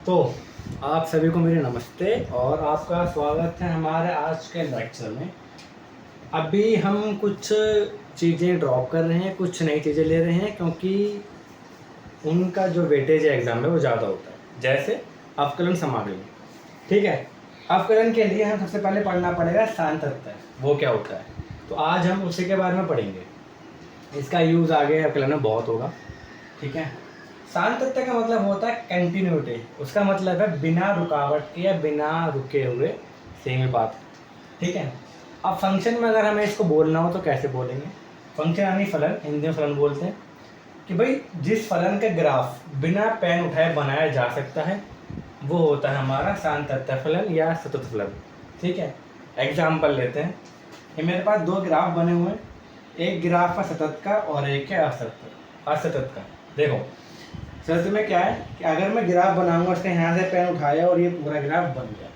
तो आप सभी को मेरे नमस्ते और आपका स्वागत है हमारे आज के लेक्चर में। अभी हम कुछ चीज़ें ड्रॉप कर रहे हैं, कुछ नई चीज़ें ले रहे हैं क्योंकि उनका जो वेटेज एग्ज़ाम में वो ज़्यादा होता है। जैसे अवकलन समाकलन, ठीक है। अवकलन के लिए हम सबसे पहले पढ़ना पड़ेगा सांतत्य, वो क्या होता है। तो आज हम उसी के बारे में पढ़ेंगे। इसका यूज़ आगे अवकलन में बहुत होगा, ठीक है। सांतत्य का मतलब होता है कंटिन्यूटी। उसका मतलब है बिना रुकावट के या बिना रुके हुए सेम ही बात, ठीक है। अब फंक्शन में अगर हमें इसको बोलना हो तो कैसे बोलेंगे। फंक्शन यानी फलन, हिंदी में फलन बोलते हैं कि भाई जिस फलन का ग्राफ बिना पेन उठाए बनाया जा सकता है वो होता है हमारा सांतत्य फलन या सतत फलन, ठीक है। एग्जाम्पल लेते हैं कि मेरे पास दो ग्राफ बने हुए हैं, एक ग्राफ है सतत का और एक है असतत का। देखो सतत में क्या है कि अगर मैं ग्राफ बनाऊंगा, उसने यहाँ से पेन उठाया और ये पूरा ग्राफ बन गया।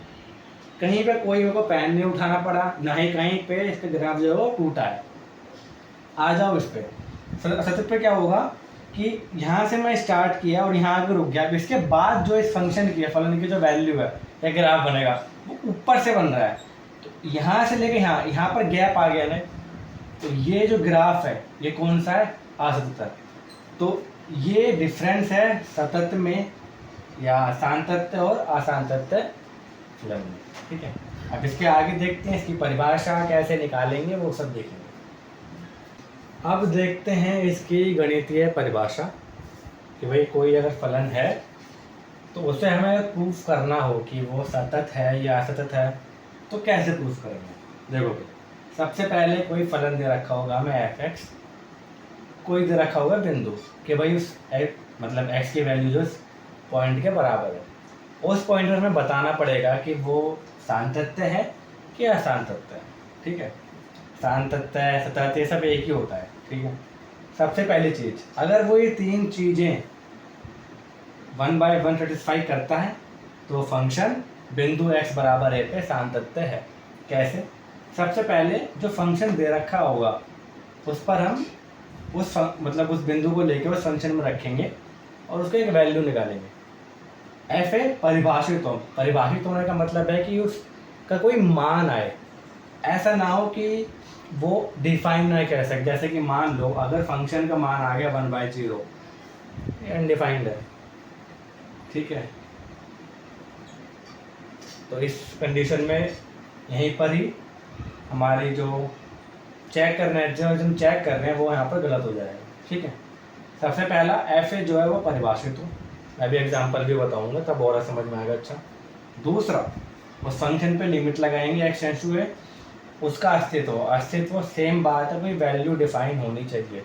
कहीं पे कोई मेरे को पेन नहीं उठाना पड़ा, ना ही कहीं पे इसका ग्राफ जो है वो टूटा है। आ जाओ इस पे। सतत पे क्या होगा कि यहाँ से मैं स्टार्ट किया और यहाँ आकर रुक गया, इसके बाद जो इस फंक्शन की फलन की जो वैल्यू है या ग्राफ बनेगा वो ऊपर से बन रहा है। तो यहाँ से लेके यहाँ पर गैप आ गया ना, तो ये जो ग्राफ है ये कौन सा है, असतत। तो ये डिफरेंस है सतत में या सांतत्य और असांतत्य फलन में, ठीक है। अब इसके आगे देखते हैं इसकी परिभाषा कैसे निकालेंगे, वो सब देखेंगे। अब देखते हैं इसकी गणितीय परिभाषा कि भाई कोई अगर फलन है तो उसे हमें प्रूफ करना हो कि वो सतत है या असतत है, तो कैसे प्रूफ करेंगे। देखो सबसे पहले कोई फलन दे रखा होगा हमें f(x), कोई दे रखा होगा बिंदु कि भाई उस मतलब x की वैल्यू जो पॉइंट के बराबर है, उस पॉइंट पर हमें बताना पड़ेगा कि वो सांतत्य है कि असांतत्य है, ठीक है। सांतत्य सतत ये सब एक ही होता है, ठीक है। सबसे पहली चीज़, अगर वो ये तीन चीज़ें 1/1 सेटिस्फाई करता है तो फंक्शन बिंदु x बराबर a पे सांतत्य है। कैसे, सबसे पहले जो फंक्शन दे रखा होगा उस पर हम उस बिंदु को लेकर उस फंक्शन में रखेंगे और उसको एक वैल्यू निकालेंगे। एफ ए परिभाषित होने का मतलब है कि उसका कोई मान आए। ऐसा ना हो कि वो डिफाइन ना कह सके, जैसे कि मान लो अगर फंक्शन का मान आ गया 1/0, ये अनडिफाइंड है, ठीक है। तो इस कंडीशन में यहीं पर ही हमारी जो चेक करना है, जो हम चेक कर रहे हैं वो यहाँ पर गलत हो जाएगा, ठीक है। सबसे पहला एफ ए जो है वो परिभाषित हो, मैं भी एग्जांपल भी बताऊंगा तब और समझ में आएगा अच्छा। दूसरा, उस फंक्शन पे लिमिट लगाएंगे x टेंड्स टू ए, उसका अस्तित्व सेम बात है, कोई वैल्यू डिफाइन होनी चाहिए,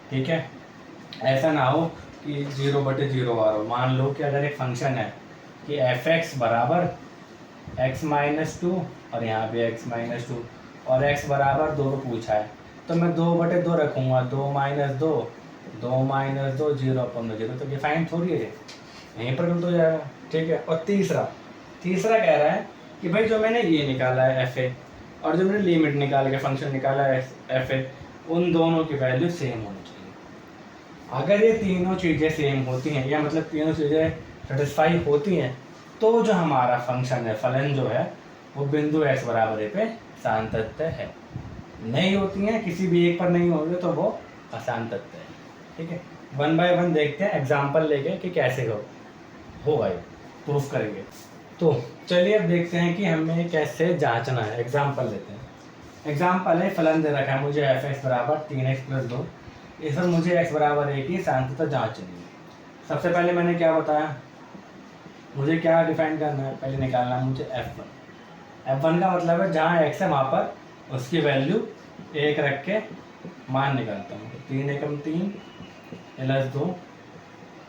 ठीक है। ऐसा ना हो कि 0/0 आ रहा। मान लो कि अगर एक फंक्शन है कि f(x) बराबर x-2 और यहाँ पे x-2 और x बराबर 2 पूछा है, तो मैं 2/2 रखूँगा, 2 - 2 0/0, तो डिफाइन थोड़ी है, यहीं पर गलत हो जाएगा, ठीक है। और तीसरा कह रहा है कि भाई जो मैंने ये निकाला है एफ ए और जो मैंने लिमिट निकाल के फंक्शन निकाला है एफ ए, उन दोनों की वैल्यू सेम होनी चाहिए। अगर ये तीनों चीज़ें सेम होती हैं या मतलब तीनों चीज़ें सेटिस्फाई होती हैं तो जो हमारा फंक्शन है, फलन जो है वो बिंदु x बराबर ए पे सांतत्य है। नहीं होती हैं, किसी भी एक पर नहीं होगी तो वो असांतत्य है, ठीक है। 1/1 देखते हैं एग्जाम्पल लेके कि कैसे होगा ये प्रूफ करेंगे। तो चलिए अब देखते हैं कि हमें कैसे जांचना है। एग्जाम्पल लेते हैं। एग्जाम्पल है, फलन दे रखा है मुझे f(x) बराबर 3x + 2, इस पर मुझे x बराबर 1 की सांतत्य जांचनी है। सबसे पहले मैंने क्या बताया, मुझे क्या डिफाइन करना है, पहले निकालना है मुझे f1 का मतलब है जहाँ x है वहाँ पर उसकी वैल्यू 1 रख के मान निकालता हूँ। 3 एकम 3 + 2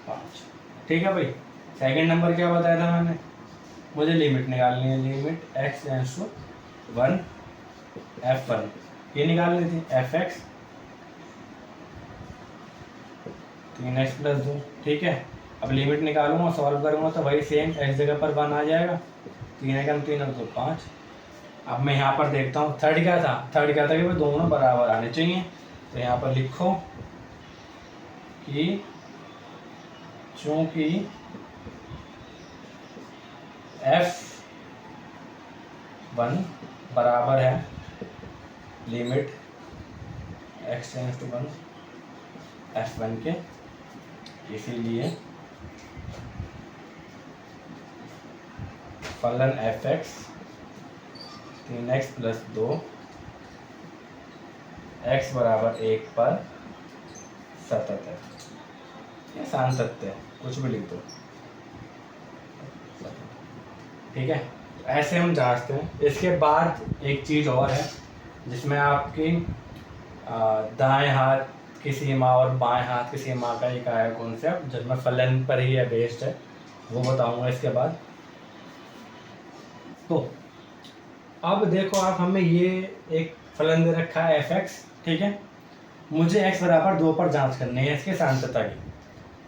5, ठीक है भाई। सेकंड नंबर क्या बताया था मैंने, मुझे लिमिट निकालनी है, limit x tends to 1 f1 ये निकालनी थी, f(x) 3x + 2, ठीक है। अब लिमिट निकालूंगा, सॉल्व करूंगा तो वही सेम x जगह पर 1 आ जाएगा, 3 एकम 3 और 2 5। अब मैं यहाँ पर देखता हूँ थर्ड क्या था कि वो दोनों बराबर आने चाहिए, तो यहाँ पर लिखो कि चूँकि f1 बराबर है limit x tends to 1 f1 के, इसीलिए फलन fx 3x प्लस 2 x बराबर 1 पर सतत है। ये सातत्य है, कुछ भी लिख दो, ठीक है। ऐसे हम जांचते हैं। इसके बाद एक चीज़ और है जिसमें आपकी दाएं हाथ की सीमा और बाएं हाथ की सीमा का एक आया कॉन्सेप्ट, जिसमें फलन पर ही है बेस्ड है, वो बताऊंगा इसके बाद। तो अब देखो आप, हमें ये एक फलन दे रखा है fx, ठीक है। मुझे x बराबर 2 पर जांच करनी है इसके सान्तता की।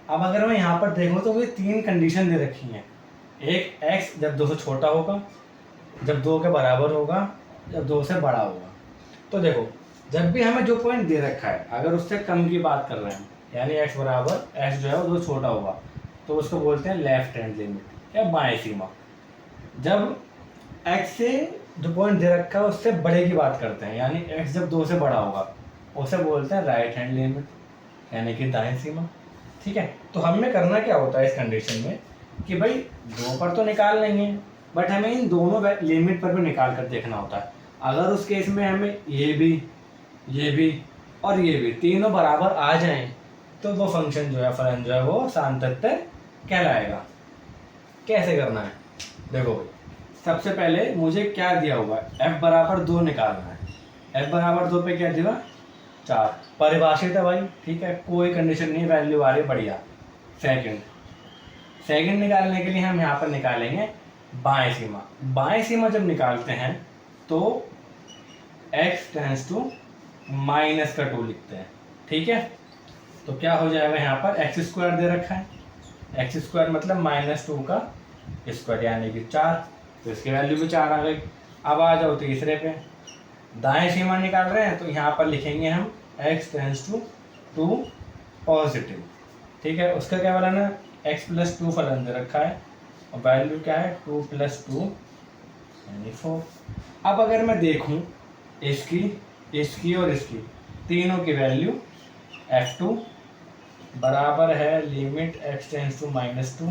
अब अगर मैं यहाँ पर देखूँ तो मुझे 3 कंडीशन दे रखी हैं। एक x जब 2 से छोटा होगा, जब 2 के बराबर होगा, जब 2 से बड़ा होगा। तो देखो, जब भी हमें जो पॉइंट दे रखा है अगर उससे कम की बात कर रहे हैं, यानी x बराबर x जो है वो 2 छोटा होगा, तो उसको बोलते हैं लेफ्ट हैंड लिमिट या बाएं सीमा। जब x से जो पॉइंट दे रखा है उससे बड़े की बात करते हैं, यानी x जब 2 से बड़ा होगा उसे बोलते हैं राइट हैंड लिमिट, यानी कि दाएं सीमा, ठीक है। तो हमें करना क्या होता है इस कंडीशन में कि भाई 2 पर तो निकाल लेंगे, बट हमें इन दोनों लिमिट पर भी निकाल कर देखना होता है। अगर उस केस में हमें ये भी और ये भी तीनों बराबर आ जाएं तो वो फंक्शन जो है, फलन जो है वो सातत्य कहलाएगा। कैसे करना है देखो भाई, सबसे पहले मुझे क्या दिया हुआ है, f बराबर 2 निकालना है। f बराबर 2 पे क्या दिया, 4 परिभाषित है भाई, ठीक है, कोई कंडीशन नहीं, वैल्यू आ रही बढ़िया। सेकंड निकालने के लिए हम यहाँ पर निकालेंगे बाएं सीमा। बाएं सीमा जब निकालते हैं तो x टेंड्स टू -2 लिखते हैं, ठीक है। तो क्या हो जाएगा, यहाँ पर x² दे रखा है, x² मतलब -2 का स्क्वायर यानी कि 4, तो इसकी वैल्यू भी 4 आ गई। अब आ जाओ तीसरे पे, दाएं सीमा निकाल रहे हैं तो यहाँ पर लिखेंगे हम x टेंड्स टू 2 पॉजिटिव, ठीक है। उसका क्या फलन है, x + 2 फलन दे रखा है और वैल्यू क्या है 2 + 2 यानी 4। अब अगर मैं देखूं इसकी और इसकी तीनों की वैल्यू, f2 बराबर है limit x tends to -2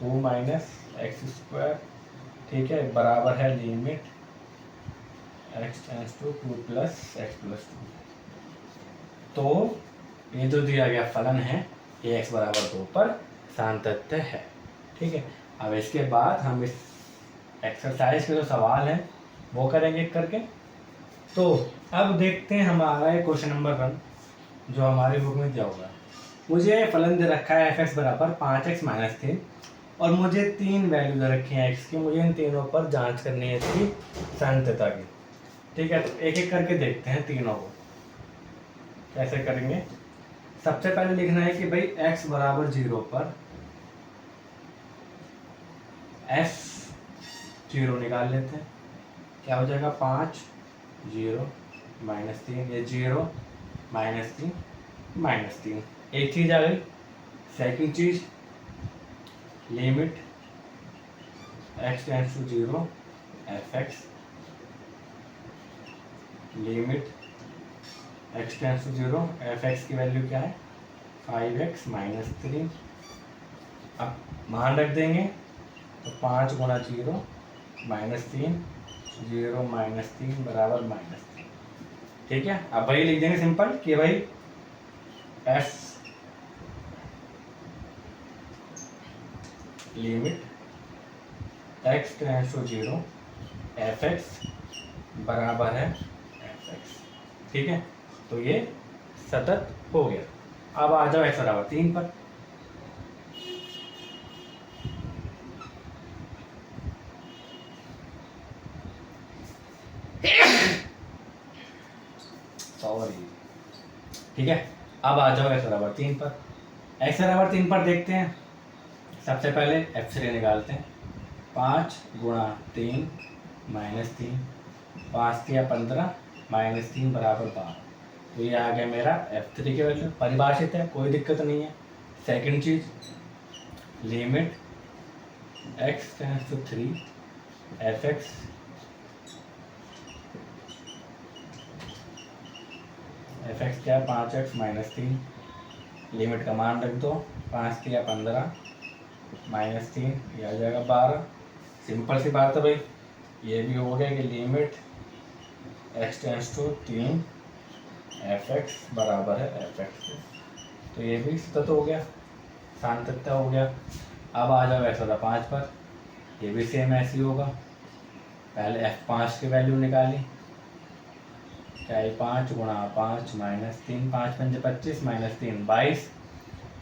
-x², ठीक है, बराबर है limit x tends to 2 + x + 2। तो ये जो दिया गया फलन है ये x बराबर 2 पर सातत्य है, ठीक है। अब इसके बाद हम इस एक्सरसाइज के जो सवाल हैं वो करेंगे करके। तो अब देखते हैं हमारा ये क्वेश्चन नंबर 1 जो हमारी बुक में दिया हुआ है। मुझे फलन दे रखा है fx बराबर 5x - 3 और मुझे 3 वैल्यू दे रखी हैं x की। मुझे इन तीनों पर जांच करनी है इसकी सातत्यता की, ठीक है। तो एक एक करके देखते हैं तीनों को कैसे करेंगे। सबसे पहले लिखना है कि भाई x बराबर 0 पर f0 निकाल लेते हैं। क्या हो जाएगा, 5 0 -3, ये 0 -3 -3, एक चीज़ आ गई। सेकंड चीज़, limit x tends to 0 fx, limit x tends to 0 fx की वैल्यू क्या है 5x - 3। अब मान रख देंगे तो 5 × 0 -3, 0 -3 बराबर -3, ठीक है। अब भाई लिख देंगे सिंपल कि भाई f limit x tends to 0 fx बराबर है fx, ठीक है। तो ये सतत हो गया। अब आ जाओ x बराबर 3 पर। सॉरी, ठीक है। अब आ जाओ x बराबर 3 पर। x बराबर 3 पर देखते हैं। सबसे पहले f3 निकालते हैं। 5 × 3 -3, 5 × 15 -3 बराबर 12। तो ये आ गया मेरा f3 की वैल्यू, परिभाषित है, कोई दिक्कत नहीं है। सेकंड चीज़, limit x tends to 3 fx क्या है 5x माइनस 3, लिमिट का मान रख दो, 5 3 15 माइनस 3 ये आ जाएगा 12। सिंपल सी बात है भाई, ये भी हो गया कि limit x tends to 3 fx बराबर है fx, तो ये भी सतत हो गया, सातत्य हो गया। अब आ जाओ x बराबर 5 पर, ये भी सेम ऐसे ही होगा। पहले f5 की वैल्यू निकाली, क्या है 5 गुणा 5 माइनस 3, 5 पंजे 25 माइनस 3 22,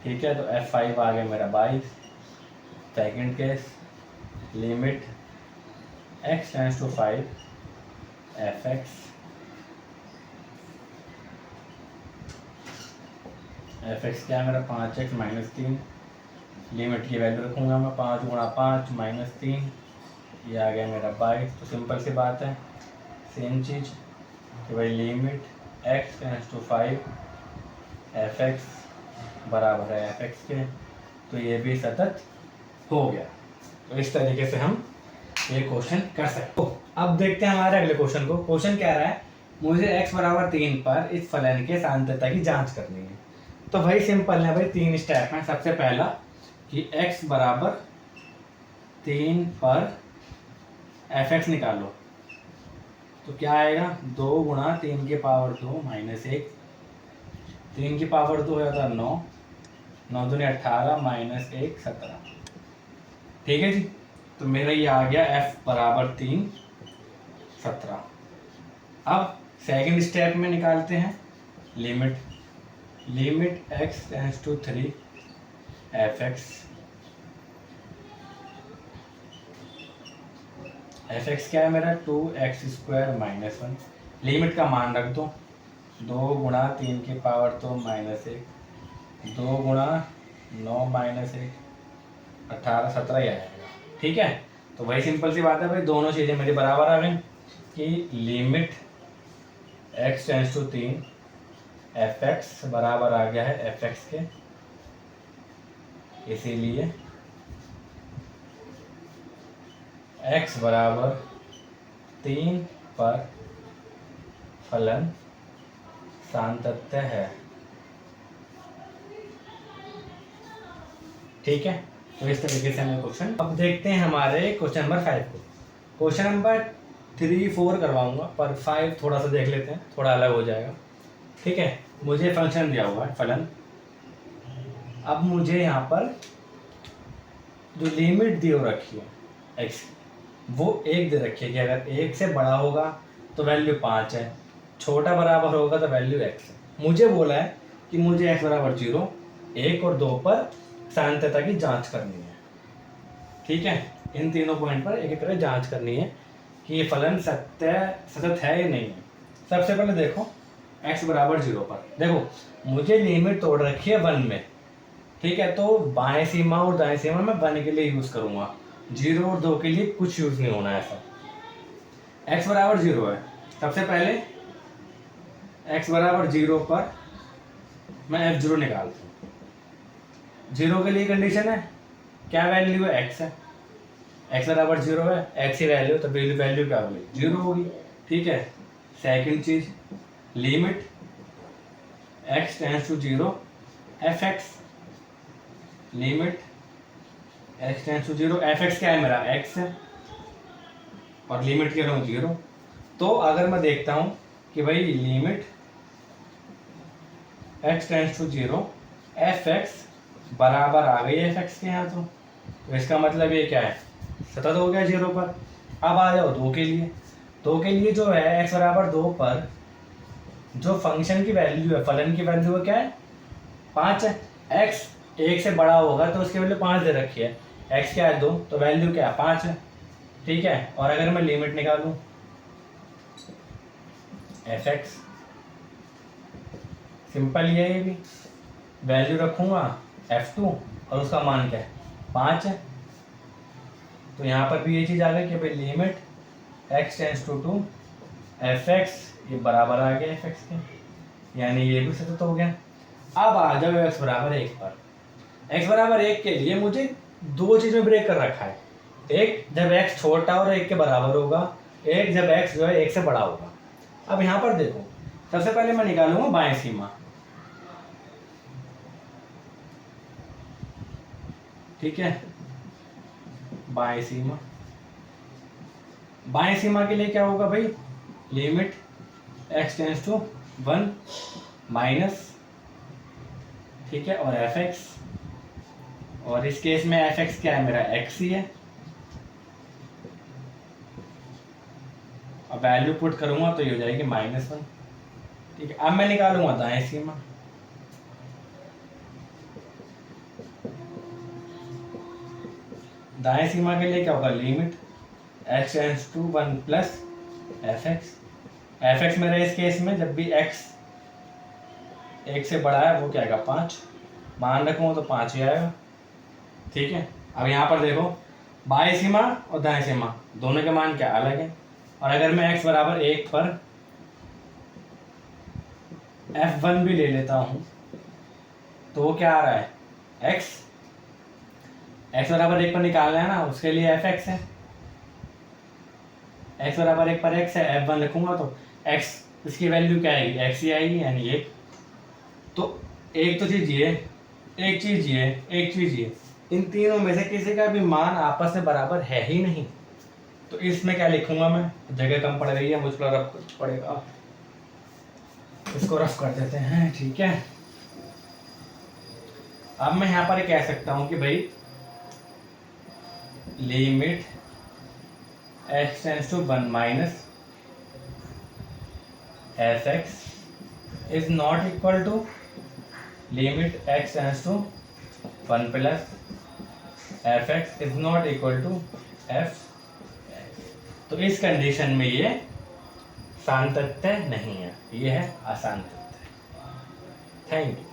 ठीक है। तो f5 आ गया मेरा 22। Second case, limit x tends to 5 fx क्या है मेरा 5x माइनस 3, लिमिट की वैल्यू रखूँगा मैं 5 गुणा 5 माइनस 3, ये आ गया मेरा 22। तो सिंपल सी बात है, सेम चीज़ कि भाई limit x tends to 5 fx बराबर है fx के, तो ये भी सतत हो गया। तो इस तरीके से हम ये क्वेश्चन कर सकते हैं। अब देखते हैं हमारे अगले क्वेश्चन को। क्वेश्चन कह रहा है मुझे x बराबर 3 पर इस फलन के सान्तत्यता की जांच करनी है। तो भाई सिंपल है भाई, 3 स्टेप हैं। सबसे पहला कि x बराबर 3 पर fx निकालो, तो क्या आएगा 2 गुणा 3 की पावर 2 माइनस 1, 3 की पावर 2 हो जाता है 9, 9 दूनी 18 माइनस 1 17, ठीक है जी। तो मेरा ये आ गया f बराबर 3 17। अब सेकंड स्टेप में निकालते हैं limit x tends to 3 fx क्या है मेरा 2x² माइनस 1, लिमिट का मान रख दो, 2 गुणा 3 की पावर 2 माइनस 1, 2 गुणा 9 माइनस 1 18 17 ही आएगा, ठीक है। तो वही सिंपल सी बात है भाई, दोनों चीज़ें मेरी बराबर आ गई कि limit x tends to 3 fx बराबर आ गया है fx के, इसीलिए x बराबर 3 पर फलन सातत्य है, ठीक है। तो इस तरीके से हमें क्वेश्चन। अब देखते हैं हमारे क्वेश्चन नंबर 5 को। क्वेश्चन नंबर 3 4 करवाऊंगा, पर 5 थोड़ा सा देख लेते हैं, थोड़ा अलग हो जाएगा, ठीक है। मुझे फंक्शन दिया हुआ है फलन। अब मुझे यहाँ पर जो लिमिट दी हो रखी है x, वो 1 दे रखी है कि अगर 1 से बड़ा होगा तो वैल्यू 5 है, छोटा बराबर होगा तो वैल्यू x है। मुझे बोला है कि मुझे x बराबर 0 1 और 2 पर सान्तत्यता की जांच करनी है, ठीक है। इन तीनों पॉइंट पर एक एक करके जांच करनी है कि ये फलन सतत है या नहीं है। सबसे पहले देखो x बराबर 0 पर, देखो मुझे लिमिट तोड़ रखी है 1 में, ठीक है। तो बाएं सीमा और दाएं सीमा में 1 के लिए यूज करूंगा, 0 और 2 के लिए कुछ यूज नहीं होना है ऐसा। x बराबर 0 है, सबसे पहले x बराबर 0 पर मैं f0 निकालता हूँ। 0 के लिए कंडीशन है, क्या वैल्यू है x है, x बराबर 0 है, x की वैल्यू, तो वैल्यू क्या होगी 0 होगी, ठीक है। सेकंड चीज, limit x tends to 0 fx, limit x tends to 0 fx क्या है मेरा x है, और लिमिट कह रहा हूँ 0। तो अगर मैं देखता हूँ कि भाई limit x tends to 0 fx बराबर आ गई है fx के यहाँ, तो इसका मतलब ये क्या है सतत हो गया 0 पर। अब आ जाओ 2 के लिए। 2 के लिए जो है x बराबर 2 पर जो फंक्शन की वैल्यू है, फलन की वैल्यू है क्या है 5 है। x 1 से बड़ा होगा तो उसकी वैल्यू 5 दे रखी है, x क्या है 2, तो वैल्यू क्या है 5 है, ठीक है। और अगर मैं लिमिट निकालूं fx, सिंपल ये भी वैल्यू रखूंगा f2 और उसका मान क्या है 5 है, तो यहाँ पर भी ये चीज़ आ गई कि भाई limit x tends to 2 fx ये बराबर आ गया fx के, यानी ये भी सतत हो गया। अब आ जाओ x बराबर 1 पर। x बराबर 1 के लिए मुझे दो चीज़ में ब्रेक कर रखा है, एक जब x छोटा और 1 के बराबर होगा, एक जब x जो है 1 से बड़ा होगा। अब यहाँ पर देखो, सबसे पहले मैं निकालूंगा बाएं सीमा, ठीक है। बाएं सीमा, बाएं सीमा के लिए क्या होगा भाई, limit x tends to 1 minus, ठीक है, और fx, और इस केस में fx क्या है मेरा, x ही है। अब वैल्यू पुट करूंगा तो ये हो जाएगी -1, ठीक है। अब मैं निकालूंगा दाएं सीमा, दाएं सीमा के लिए क्या होगा, limit x tends to 1 plus fx, fx मेरा इस केस में जब भी x 1 से बड़ा है वो क्या आएगा, 5, मान रखूंगा तो 5 ही आएगा, ठीक है। अब यहाँ पर देखो, बाएं सीमा और दाएं सीमा दोनों के मान क्या अलग है, और अगर मैं x बराबर 1 पर f1 भी ले लेता हूँ तो वो क्या आ रहा है, x बराबर 1 पर निकालना है ना, उसके लिए fx है, x बराबर 1 पर x है, f1 लिखूंगा तो x, इसकी वैल्यू क्या आएगी, x ही आएगी, यानी 1। तो एक चीज ये, इन तीनों में से किसी का भी मान आपस में बराबर है ही नहीं, तो इसमें क्या लिखूंगा मैं, जगह कम पड़ रही है, मुझ पर रफ पड़ेगा, इसको रफ कर देते हैं, ठीक है। अब मैं यहाँ पर कह सकता हूँ कि भाई limit x tends to 1 minus fx is not equal to limit x tends to 1 plus fx is not equal to f। तो इस कंडीशन में ये सान्तत्य नहीं है, ये है असांतत्य। Thank you.